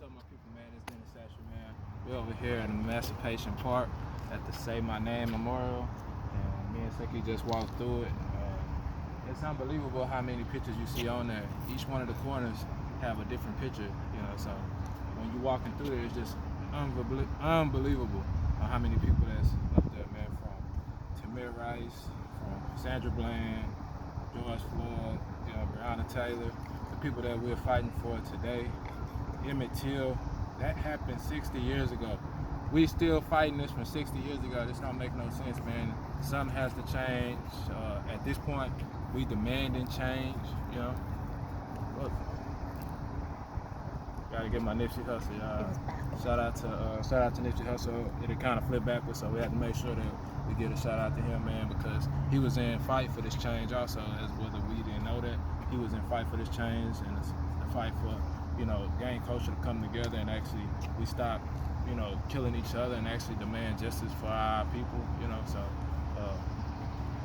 up, my people, man? It's Dennis Chachere, man. We're over here at Emancipation Park at the Say My Name Memorial, and me and Seki just walked through it. It's unbelievable how many pictures you see on there. Each one of the corners have a different picture, you know. So when you're walking through there, it's just unbelievable how many people that's up there, man. From Tamir Rice, from Sandra Bland, George Floyd, you know, Breonna Taylor, the people that we're fighting for today. Emmett Till, that happened 60 years ago. We still fighting this from 60 years ago. This don't make no sense, man. Something has to change. At this point, we demanding change, you know. Look. Gotta get my Nipsey Hussle, y'all. Shout out to Nipsey Hussle. It kind of flipped backwards, so we had to make sure that we get a shout out to him, man, because he was in fight for this change also, as whether we didn't know that. He was in fight for this change and a fight for, you know, gang culture to come together and actually we stop, you know, killing each other and actually demand justice for our people, you know. So,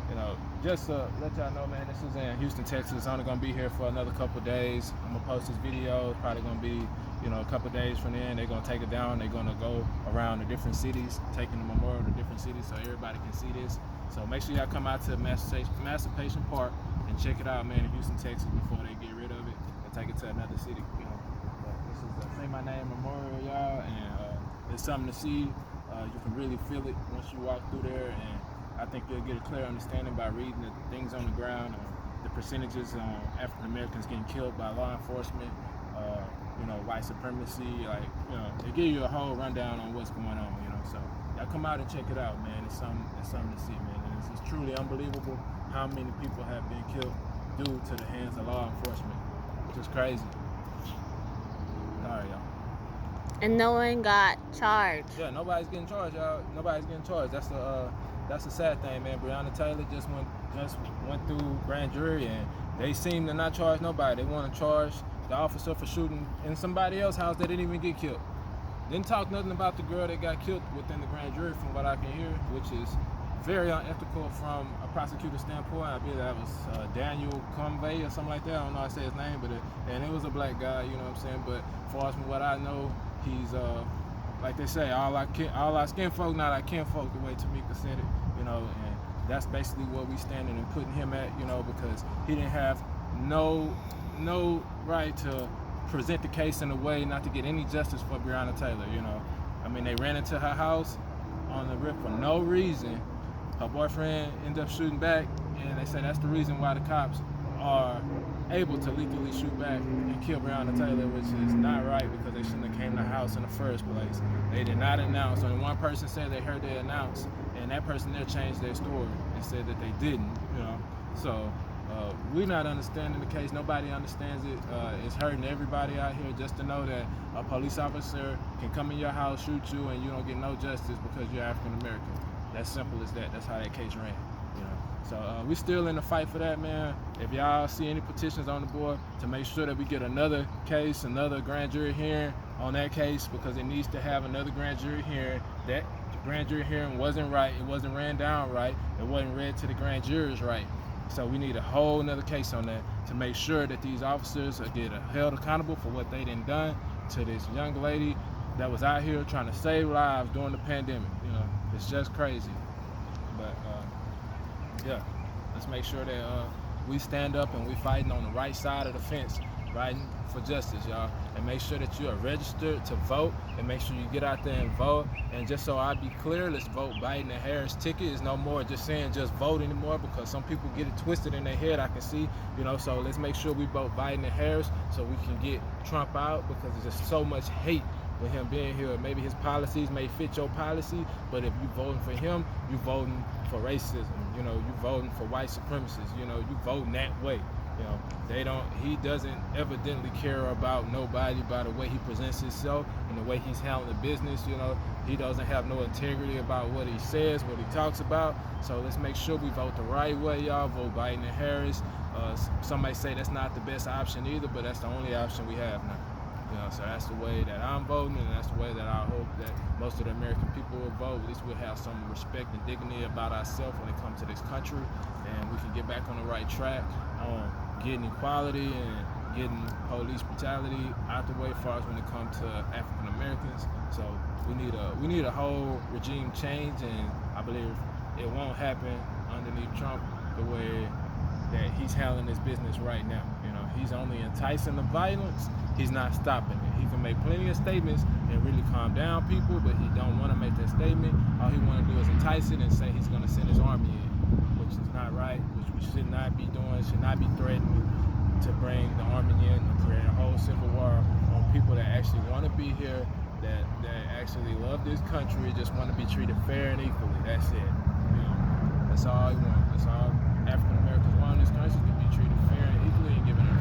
you know, just to let y'all know, man, this is in Houston, Texas. It's only gonna be here for another couple days. I'm gonna post this video. It's probably gonna be, you know, a couple days from then. They're gonna take it down. They're gonna go around the different cities, taking the memorial to different cities so everybody can see this. So make sure y'all come out to Emancipation Park and check it out, man, in Houston, Texas, before they get rid of it and take it to another city, you know. But this is the Say My Name Memorial, y'all, and it's something to see. You can really feel it once you walk through there, and I think you'll get a clear understanding by reading the things on the ground, the percentages on African Americans getting killed by law enforcement, you know, white supremacy, like, you know, they give you a whole rundown on what's going on, you know. So y'all come out and check it out, man. It's something to see, man. And it's truly unbelievable how many people have been killed due to the hands of law enforcement. It's just crazy. All right, y'all. And no one got charged. Yeah, nobody's getting charged, y'all. Nobody's getting charged. That's the sad thing, man. Breonna Taylor just went through grand jury, and they seem to not charge nobody. They want to charge the officer for shooting in somebody else's house that didn't even get killed. Didn't talk nothing about the girl that got killed within the grand jury, from what I can hear, which is very unethical from a prosecutor's standpoint. I believe that was Daniel Convey or something like that. I don't know how to say his name, but it was a black guy, you know what I'm saying? But as far as from what I know, he's like they say, all our skin folk, not our kin folk, the way Tamika said it, you know, and that's basically what we standing and putting him at, you know, because he didn't have no right to present the case in a way not to get any justice for Breonna Taylor, you know. I mean, they ran into her house on the rip for no reason. Her boyfriend ended up shooting back, and they say that's the reason why the cops are able to lethally shoot back and kill Breonna Taylor, which is not right, because they shouldn't have came to the house in the first place. They did not announce. Only one person said they heard they announced, and that person there changed their story and said that they didn't, you know. So we're not understanding the case. Nobody understands it. It's hurting everybody out here just to know that a police officer can come in your house, shoot you, and you don't get no justice because you're African American. That's simple as that. That's how that case ran, you know. So we're still in the fight for that, man. If y'all see any petitions on the board to make sure that we get another case, another grand jury hearing on that case, because it needs to have another grand jury hearing. That grand jury hearing wasn't right. It wasn't ran down right. It wasn't read to the grand jurors right. So we need a whole nother case on that to make sure that these officers get held accountable for what they done done to this young lady that was out here trying to save lives during the pandemic. You know, it's just crazy. But yeah, let's make sure that we stand up and we fighting on the right side of the fence, fighting for justice, y'all. And make sure that you are registered to vote, and make sure you get out there and vote. And just so I be clear, let's vote Biden and Harris ticket. It's no more just saying just vote anymore, because some people get it twisted in their head, I can see, you know. So let's make sure we vote Biden and Harris so we can get Trump out, because there's just so much hate with him being here. Maybe his policies may fit your policy, but if you voting for him, you voting for racism, you know, you voting for white supremacists, you know, you voting that way. You know, he doesn't evidently care about nobody by the way he presents himself and the way he's handling the business, you know. He doesn't have no integrity about what he says, what he talks about. So let's make sure we vote the right way, y'all. Vote Biden and Harris. Some may say that's not the best option either, but that's the only option we have now. You know, so that's the way that I'm voting, and that's the way that I hope that most of the American people will vote. At least we'll have some respect and dignity about ourselves when it comes to this country, and we can get back on the right track on getting equality and getting police brutality out the way, as far as when it comes to African Americans. So we need a whole regime change, and I believe it won't happen underneath Trump the way that he's handling his business right now. You know, he's only enticing the violence. He's not stopping it. He can make plenty of statements and really calm down people, but he don't want to make that statement. All he want to do is entice it and say he's going to send his army in, which is not right, which we should not be doing, should not be threatening to bring the army in and create a whole civil war on people that actually want to be here, that actually love this country, just want to be treated fair and equally. That's it. You know, that's all he wants. That's all African Americans want in this country, to be treated fair and equally and given a